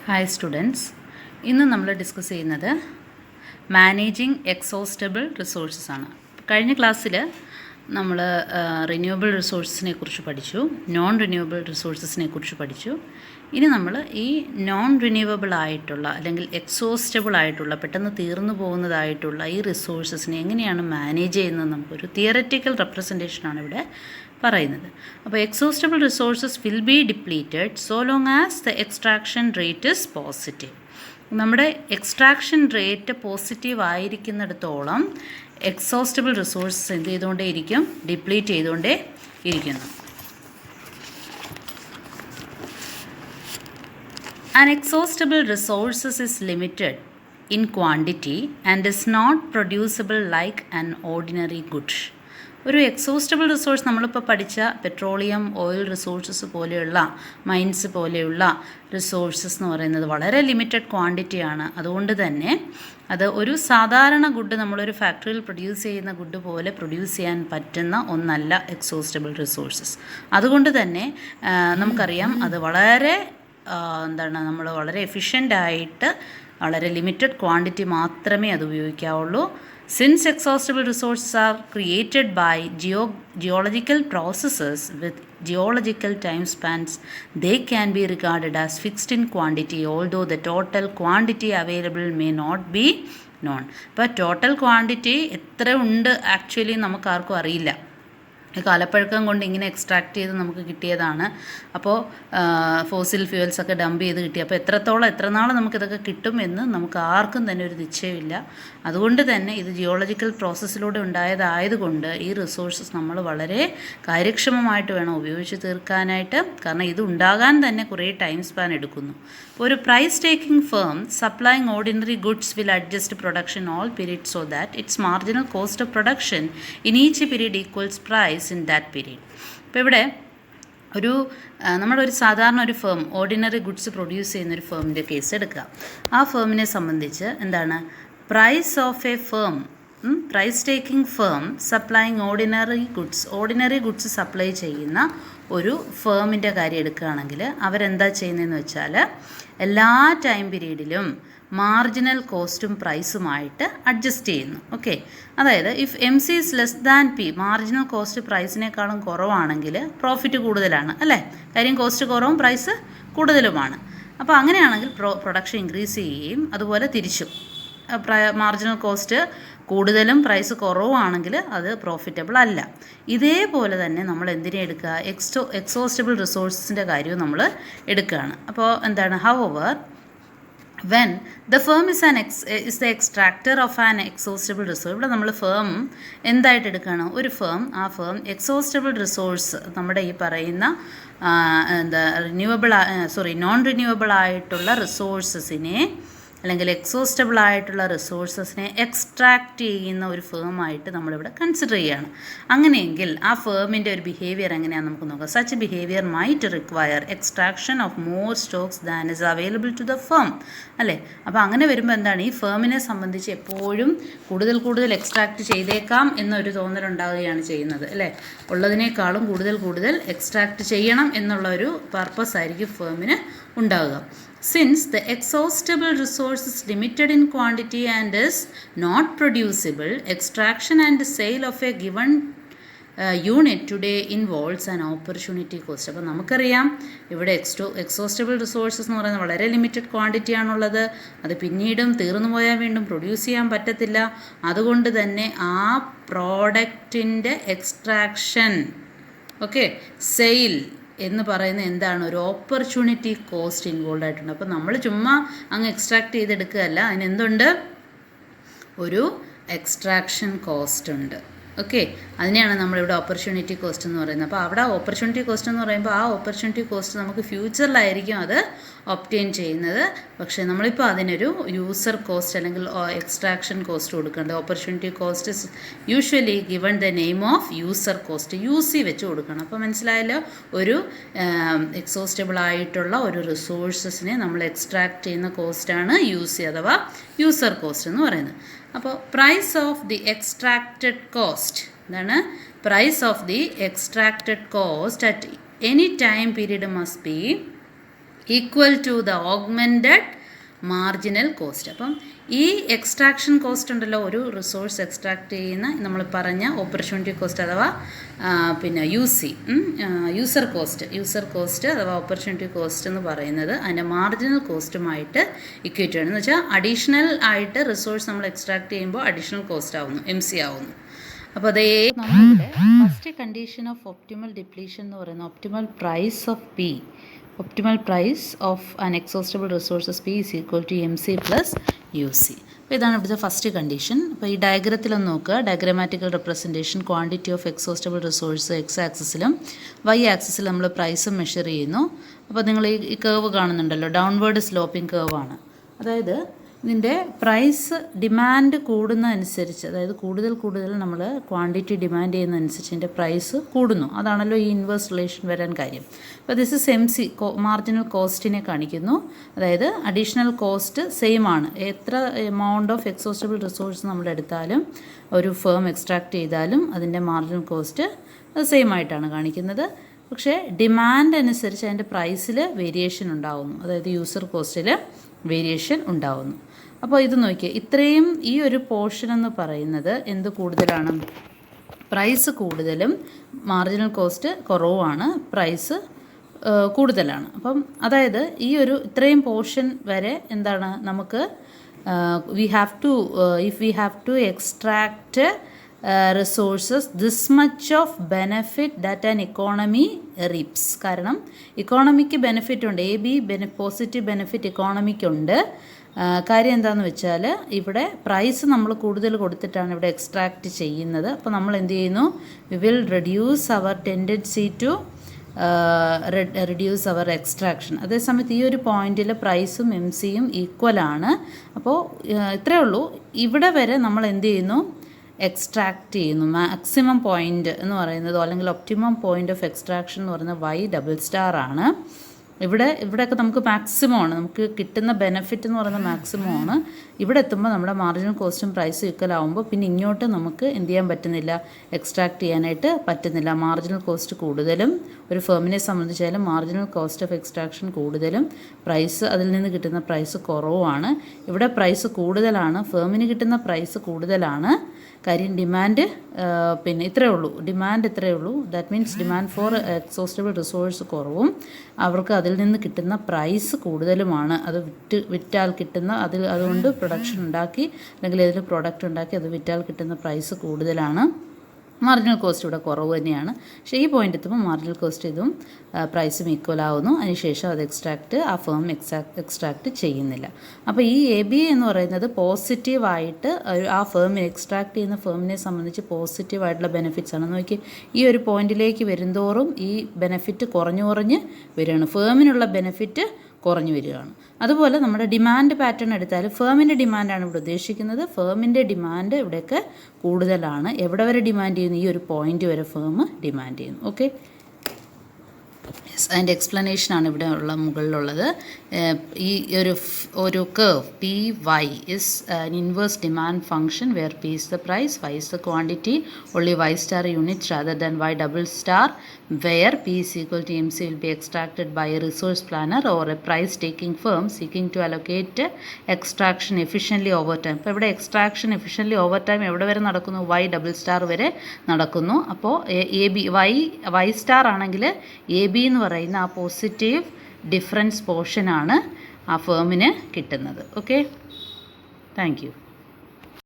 Hi students, ഇന്ന് നമ്മൾ discuss ചെയ്യുന്നത് മാനേജിങ് എക്സോസ്റ്റബിൾ റിസോഴ്സസ് ആണ്. കഴിഞ്ഞ ക്ലാസ്സിൽ നമ്മൾ റിന്യൂവബിൾ റിസോഴ്സസിനെ കുറിച്ച് പഠിച്ചു, നോൺ റിന്യൂവബിൾ റിസോഴ്സസിനെ കുറിച്ച് പഠിച്ചു. ഇനി നമ്മൾ ഈ നോൺ റിന്യൂവബിൾ ആയിട്ടുള്ള അല്ലെങ്കിൽ എക്സോസ്റ്റബിൾ ആയിട്ടുള്ള പെട്ടെന്ന് തീർന്നു പോകുന്നതായിട്ടുള്ള ഈ റിസോഴ്സസിനെ എങ്ങനെയാണ് മാനേജ് ചെയ്യുന്നത് നമുക്കൊരു തിയററ്റിക്കൽ റെപ്രസെൻറ്റേഷനാണ് ഇവിടെ പറയുന്നത്. അപ്പോൾ exhaustible resources will be depleted so long as the extraction rate is positive. നമ്മുടെ എക്സ്ട്രാക്ഷൻ റേറ്റ് പോസിറ്റീവ് ആയിരിക്കുന്നിടത്തോളം എക്സോസ്റ്റബിൾ റിസോഴ്സസ് എന്ത് ചെയ്തുകൊണ്ടേ ഇരിക്കും, ഡിപ്ലീറ്റ് ചെയ്തുകൊണ്ടേ ഇരിക്കുന്നു. An exhaustible resources is limited in quantity and is not producible like an ordinary good. ഒരു exhaustible resource നമ്മളിപ്പോൾ പഠിച്ച petroleum, oil resources പോലെയുള്ള മൈൻസ് പോലെയുള്ള റിസോഴ്സസ് എന്ന് പറയുന്നത് വളരെ ലിമിറ്റഡ് ക്വാണ്ടിറ്റിയാണ്. അതുകൊണ്ട് തന്നെ അത് ഒരു സാധാരണ ഗുഡ് നമ്മളൊരു ഫാക്ടറിയിൽ പ്രൊഡ്യൂസ് ചെയ്യുന്ന ഗുഡ് പോലെ പ്രൊഡ്യൂസ് ചെയ്യാൻ പറ്റുന്ന ഒന്നല്ല എക്സോസ്റ്റബിൾ റിസോഴ്സസ്. അതുകൊണ്ട് തന്നെ നമുക്കറിയാം അത് വളരെ നമ്മൾ വളരെ എഫിഷ്യൻ്റായിട്ട് വളരെ ലിമിറ്റഡ് ക്വാണ്ടിറ്റി മാത്രമേ അത് ഉപയോഗിക്കാവുള്ളൂ. Since exhaustible resources are created by geological processes with geological time spans, they can be regarded as fixed in quantity, although the total quantity available may not be known. അപ്പോൾ total quantity എത്ര ഉണ്ട് actually നമുക്കാർക്കും അറിയില്ല. കാലപ്പഴക്കം കൊണ്ട് ഇങ്ങനെ extract ചെയ്ത് നമുക്ക് കിട്ടിയതാണ്. അപ്പോൾ ഫോസിൽ ഫ്യൂവൽസൊക്കെ ഡംപ് ചെയ്ത് കിട്ടി. അപ്പോൾ എത്ര നാൾ നമുക്കിതൊക്കെ കിട്ടും എന്ന് നമുക്ക് ആർക്കും തന്നെ ഒരു നിശ്ചയമില്ല. അതുകൊണ്ട് തന്നെ ഇത് ജിയോളജിക്കൽ പ്രോസസ്സിലൂടെ ഉണ്ടായതായതുകൊണ്ട് ഈ റിസോഴ്സസ് നമ്മൾ വളരെ കാര്യക്ഷമമായിട്ട് വേണം ഉപയോഗിച്ച് തീർക്കാനായിട്ട്. കാരണം ഇത് ഉണ്ടാകാൻ തന്നെ കുറേ ടൈം സ്പാൻ എടുക്കുന്നു. അപ്പോൾ ഒരു price taking firm supplying ordinary goods will adjust production all period so that its marginal cost of production in each period equals price in that period. ഇപ്പോൾ ഇവിടെ നമ്മളൊരു സാധാരണ ഒരു ഫേം ഓർഡിനറി ഗുഡ്സ് പ്രൊഡ്യൂസ് ചെയ്യുന്നൊരു ഫേമിൻ്റെ case എടുക്കുക. ആ ഫേമിനെ സംബന്ധിച്ച് എന്താണ് price of a firm, price taking firm supplying ordinary goods supply ചെയ്യുന്ന ഒരു ഫേമിൻ്റെ കാര്യം എടുക്കുകയാണെങ്കിൽ അവരെന്താ ചെയ്യുന്നതെന്ന് വെച്ചാൽ എല്ലാ ടൈം പീരീഡിലും മാർജിനൽ കോസ്റ്റും പ്രൈസുമായിട്ട് അഡ്ജസ്റ്റ് ചെയ്യുന്നു. ഓക്കെ, അതായത് if M C is less than P, marginal cost പ്രൈസിനേക്കാളും കുറവാണെങ്കിൽ പ്രോഫിറ്റ് കൂടുതലാണ് അല്ലേ? കാര്യം കോസ്റ്റ് കുറവും പ്രൈസ് കൂടുതലുമാണ്. അപ്പോൾ അങ്ങനെയാണെങ്കിൽ പ്രൊഡക്ഷൻ ഇൻക്രീസ് ചെയ്യുകയും അതുപോലെ തിരിച്ചും മാർജിനൽ കോസ്റ്റ് കൂടുതലും പ്രൈസ് കുറവാണെങ്കിൽ അത് പ്രോഫിറ്റബിൾ അല്ല. ഇതേപോലെ തന്നെ നമ്മൾ എന്തിനെ എടുക്കുക, എക്സോസ്റ്റബിൾ റിസോഴ്സസിൻ്റെ കാര്യവും നമ്മൾ എടുക്കുകയാണ്. അപ്പോൾ എന്താണ് however when the firm is the extractor of an exhaustible resource, ഇവിടെ നമ്മൾ ഫേം എന്തായിട്ട് എടുക്കുകയാണ്, ഒരു ഫേം ആ ഫേം എക്സോസ്റ്റബിൾ റിസോഴ്സ് നമ്മുടെ ഈ പറയുന്ന നോൺ റിന്യൂവബിൾ ആയിട്ടുള്ള റിസോഴ്സസിനെ അല്ലെങ്കിൽ എക്സോസ്റ്റബിൾ ആയിട്ടുള്ള റിസോഴ്സസിനെ എക്സ്ട്രാക്റ്റ് ചെയ്യുന്ന ഒരു ഫേമായിട്ട് നമ്മളിവിടെ കൺസിഡർ ചെയ്യുകയാണ്. അങ്ങനെയെങ്കിൽ ആ ഫേമിൻ്റെ ഒരു ബിഹേവിയർ എങ്ങനെയാണെന്ന് നമുക്ക് നോക്കാം. Such behaviour might require extraction of more stocks than is available to the firm അല്ലേ? അപ്പോൾ അങ്ങനെ വരുമ്പോൾ എന്താണ്, ഈ ഫേമിനെ സംബന്ധിച്ച് എപ്പോഴും കൂടുതൽ എക്സ്ട്രാക്റ്റ് ചെയ്തേക്കാം എന്നൊരു തോന്നലുണ്ടാവുകയാണ് ചെയ്യുന്നത് അല്ലേ? ഉള്ളതിനേക്കാളും കൂടുതൽ എക്സ്ട്രാക്റ്റ് ചെയ്യണം എന്നുള്ള ഒരു പർപ്പസ് ആയിരിക്കും ഫേമിന് ഉണ്ടാവുക. Since the exhaustible resource is limited in quantity and is not producible, extraction and sale of a given unit today involves an opportunity cost. അപ്പോൾ നമുക്കറിയാം ഇവിടെ എക്സോസ്റ്റബിൾ റിസോഴ്സസ് എന്ന് പറയുന്നത് വളരെ ലിമിറ്റഡ് ക്വാണ്ടിറ്റി ആണുള്ളത്. അത് പിന്നീടും തീർന്നു പോയാൽ വീണ്ടും പ്രൊഡ്യൂസ് ചെയ്യാൻ പറ്റത്തില്ല. അതുകൊണ്ട് തന്നെ ആ പ്രോഡക്റ്റിൻ്റെ എക്സ്ട്രാക്ഷൻ സെയിൽ എന്ന് പറയുന്നത് എന്താണ്, ഒരു ഓപ്പർച്യൂണിറ്റി കോസ്റ്റ് ഇൻവോൾവ് ആയിട്ടുണ്ട്. അപ്പോൾ നമ്മൾ ചുമ്മാ അങ്ങ് എക്സ്ട്രാക്ട് ചെയ്തെടുക്കുകയല്ല, അതിനെന്തുണ്ട്, ഒരു എക്സ്ട്രാക്ഷൻ കോസ്റ്റ് ഉണ്ട്. ഓക്കെ, അതിനെയാണ് നമ്മളിവിടെ ഓപ്പർച്യൂണിറ്റി കോസ്റ്റ് എന്ന് പറയുന്നത്. അപ്പോൾ അവിടെ ഓപ്പർച്യൂണിറ്റി കോസ്റ്റ് എന്ന് പറയുമ്പോൾ ആ ഓപ്പർച്യൂണിറ്റി കോസ്റ്റ് നമുക്ക് ഫ്യൂച്ചറിലായിരിക്കും അത് ഒബ്റ്റെയിൻ ചെയ്യുന്നത്. പക്ഷേ നമ്മളിപ്പോൾ അതിനൊരു യൂസർ കോസ്റ്റ് അല്ലെങ്കിൽ എക്സ്ട്രാക്ഷൻ കോസ്റ്റ് കൊടുക്കേണ്ടത്. Opportunity cost is usually given the name of user cost, UC വെച്ച് കൊടുക്കണം. അപ്പോൾ മനസ്സിലായല്ലോ, ഒരു എക്സോസ്റ്റബിൾ ആയിട്ടുള്ള ഒരു റിസോഴ്സസിനെ നമ്മൾ എക്സ്ട്രാക്ട് ചെയ്യുന്ന കോസ്റ്റാണ് യൂസി അഥവാ യൂസർ കോസ്റ്റ് എന്ന് പറയുന്നത്. അപ്പോൾ price of the extracted cost എന്താണ്, price of the extracted cost at any time period must be equal to the augmented marginal cost. അപ്പം ഈ എക്സ്ട്രാക്ഷൻ കോസ്റ്റ് ഉണ്ടല്ലോ, ഒരു റിസോഴ്സ് എക്സ്ട്രാക്ട് ചെയ്യുന്ന നമ്മൾ പറഞ്ഞ ഓപ്പർച്യൂണിറ്റി കോസ്റ്റ് അഥവാ പിന്നെ യൂസർ കോസ്റ്റ് അഥവാ ഓപ്പർച്യൂണിറ്റി കോസ്റ്റ് എന്ന് പറയുന്നത് അതിൻ്റെ മാർജിനൽ കോസ്റ്റുമായിട്ട് ഇക്വേറ്റ് ചെയ്യണം. എന്ന് വെച്ചാൽ അഡീഷണൽ ആയിട്ട് റിസോഴ്സ് നമ്മൾ എക്സ്ട്രാക്ട് ചെയ്യുമ്പോൾ അഡീഷണൽ കോസ്റ്റ് ആവുന്നു, MC ആവുന്നു. അപ്പോൾ അതേ നമ്മളിവിടെ first condition of optimal depletion എന്ന് പറയുന്നത് optimal price of an exhaustible resources P is equal to MC plus UC. അപ്പോൾ ഇതാണ് ഇവിടുത്തെ ഫസ്റ്റ് കണ്ടീഷൻ. അപ്പോൾ ഈ ഡയഗ്രത്തിലൊന്ന് നോക്കുക. Diagrammatical representation quantity of exhaustible resource X ആക്സിസിലും Y ആക്സിസിലും നമ്മൾ പ്രൈസും മെഷർ ചെയ്യുന്നു. അപ്പോൾ നിങ്ങൾ ഈ കേർവ് കാണുന്നുണ്ടല്ലോ, ഡൗൺവേർഡ് സ്ലോപ്പിംഗ് കേർവാണ്. അതായത് ഇതിൻ്റെ പ്രൈസ് ഡിമാൻഡ് കൂടുന്നതനുസരിച്ച്, അതായത് കൂടുതൽ നമ്മൾ ക്വാണ്ടിറ്റി ഡിമാൻഡ് ചെയ്യുന്നതനുസരിച്ച് ഇതിൻ്റെ പ്രൈസ് കൂടുന്നു. അതാണല്ലോ ഈ ഇൻവേഴ്സ് റിലേഷൻ വരാൻ കാര്യം. അപ്പോൾ ദിസ് ഇസ് MC, മാർജിനൽ കോസ്റ്റിനെ കാണിക്കുന്നു. അതായത് അഡീഷണൽ കോസ്റ്റ് സെയിം ആണ്. എത്ര എമൗണ്ട് ഓഫ് എക്സോസ്റ്റബിൾ റിസോഴ്സ് നമ്മൾ എടുത്താലും ഒരു ഫേം എക്സ്ട്രാക്ട് ചെയ്താലും അതിൻ്റെ മാർജിനൽ കോസ്റ്റ് സെയിം ആയിട്ടാണ് കാണിക്കുന്നത്. പക്ഷേ ഡിമാൻഡ് അനുസരിച്ച് അതിൻ്റെ പ്രൈസിൽ വേരിയേഷൻ ഉണ്ടാകുന്നു, അതായത് യൂസർ കോസ്റ്റിൽ വേരിയേഷൻ ഉണ്ടാകുന്നു. അപ്പോൾ ഇത് നോക്കിയേ, ഇത്രയും ഈ ഒരു പോർഷൻ എന്ന് പറയുന്നത് എന്ത് കൂടുതലാണ്? പ്രൈസ് കൂടുതലും മാർജിനൽ കോസ്റ്റ് കുറവുമാണ്, പ്രൈസ് കൂടുതലാണ്. അപ്പം അതായത് ഈ ഒരു ഇത്രയും പോർഷൻ വരെ എന്താണ് നമുക്ക് if we have to extract resources this much of benefit that an economy reaps. കാരണം ഇക്കോണമിക്ക് ബെനിഫിറ്റ് ഉണ്ട്, പോസിറ്റീവ് ബെനിഫിറ്റ് ഇക്കോണമിക്ക് ഉണ്ട്. കാര്യം എന്താണെന്ന് വെച്ചാൽ ഇവിടെ പ്രൈസ് നമ്മൾ കൂടുതൽ കൊടുത്തിട്ടാണ് ഇവിടെ എക്സ്ട്രാക്റ്റ് ചെയ്യുന്നത്. അപ്പോൾ നമ്മൾ എന്ത് ചെയ്യുന്നു? We will reduce our tendency to reduce our extraction. അതേസമയത്ത് ഈ ഒരു പോയിന്റിൽ പ്രൈസും MC-യും ഈക്വലാണ്. അപ്പോൾ ഇത്രയേ ഉള്ളൂ. ഇവിടെ വരെ നമ്മൾ എന്ത് ചെയ്യുന്നു? എക്സ്ട്രാക്റ്റ് ചെയ്യുന്നു. മാക്സിമം പോയിൻ്റ് എന്ന് പറയുന്നത് അല്ലെങ്കിൽ ഒപ്റ്റിമം പോയിൻ്റ് ഓഫ് എക്സ്ട്രാക്ഷൻ എന്ന് പറയുന്നത് Y ആണ്. ഇവിടെയൊക്കെ നമുക്ക് മാക്സിമം ആണ്, നമുക്ക് കിട്ടുന്ന ബെനിഫിറ്റ് എന്ന് പറയുന്നത് മാക്സിമം ആണ്. ഇവിടെ എത്തുമ്പോൾ നമ്മുടെ മാർജിനൽ കോസ്റ്റും പ്രൈസും ഈക്വൽ ആകുമ്പോൾ പിന്നെ ഇങ്ങോട്ട് നമുക്ക് എന്ത് ചെയ്യാൻ പറ്റുന്നില്ല? എക്സ്ട്രാക്ട് ചെയ്യാനായിട്ട് പറ്റുന്നില്ല. മാർജിനൽ കോസ്റ്റ് കൂടുതലും ഒരു ഫേമിനെ സംബന്ധിച്ചാലും മാർജിനൽ കോസ്റ്റ് ഓഫ് എക്സ്ട്രാക്ഷൻ കൂടുതലും, പ്രൈസ് അതിൽ നിന്ന് കിട്ടുന്ന പ്രൈസ് കുറവുമാണ്. ഇവിടെ പ്രൈസ് കൂടുതലാണ്, ഫേമിന് കിട്ടുന്ന പ്രൈസ് കൂടുതലാണ്. കാര്യം ഡിമാൻഡ് പിന്നെ ഇത്രയേ ഉള്ളൂ. That means demand for exhaustible resource കുറവും അവർക്ക് അതിൽ നിന്ന് കിട്ടുന്ന പ്രൈസ് കൂടുതലുമാണ്. അത് വിറ്റാൽ കിട്ടുന്ന അതുകൊണ്ട് പ്രൊഡക്ഷൻ ഉണ്ടാക്കി അല്ലെങ്കിൽ ഏതൊരു പ്രോഡക്റ്റ് ഉണ്ടാക്കി അത് വിറ്റാൽ കിട്ടുന്ന പ്രൈസ് കൂടുതലാണ്. മാർജിനൽ കോസ്റ്റ് ഇവിടെ കുറവ് തന്നെയാണ്. പക്ഷേ ഈ പോയിന്റ് എത്തുമ്പോൾ മാർജിനൽ കോസ്റ്റ് ഇതും പ്രൈസും ഈക്വൽ ആവുന്നു. അതിനുശേഷം അത് ആ ഫേം എക്സ്ട്രാക്ട് ചെയ്യുന്നില്ല. അപ്പോൾ ഈ AB എന്ന് പറയുന്നത് പോസിറ്റീവായിട്ട് ആ ഫേമിനെ എക്സ്ട്രാക്ട് ചെയ്യുന്ന ഫേമിനെ സംബന്ധിച്ച് പോസിറ്റീവായിട്ടുള്ള ബെനിഫിറ്റ്സ് ആണ്. നോക്കി, ഈ ഒരു പോയിന്റിലേക്ക് വരുന്തോറും ഈ ബെനിഫിറ്റ് കുറഞ്ഞു വരികയാണ്, ഫേമിനുള്ള ബെനിഫിറ്റ് കുറഞ്ഞു വരികയാണ്. അതുപോലെ നമ്മുടെ ഡിമാൻഡ് പാറ്റേൺ എടുത്താൽ ഫേമിൻ്റെ ഡിമാൻഡാണ് ഇവിടെ ഉദ്ദേശിക്കുന്നത്. ഫേമിൻ്റെ ഡിമാൻഡ് ഇവിടെയൊക്കെ കൂടുതലാണ്. എവിടെ വരെ ഡിമാൻഡ് ചെയ്യുന്നു? ഈ ഒരു പോയിന്റ് വരെ ഫേം ഡിമാൻഡ് ചെയ്യുന്നു. ഓക്കെ, അതിൻ്റെ എക്സ്പ്ലനേഷനാണ് ഇവിടെ മുകളിലുള്ളത്. ഈ ഒരു curve PY is an inverse demand function where P is the price, Y is the quantity, only Y star units rather than Y double star, where P is equal to MC will be extracted by a resource planner or a price taking firm seeking to allocate extraction efficiently over time. അപ്പോൾ ഇവിടെ extraction efficiently over time എവിടെ വരെ നടക്കുന്നു? Y double star വരെ നടക്കുന്നു. അപ്പോൾ Y star ആണെങ്കിൽ AB എന്ന് പറയുന്ന ആ പോസിറ്റീവ് ഡിഫറൻസ് പോർഷനാണ് ആ ഫേമിന് കിട്ടുന്നത്. Okay, thank you.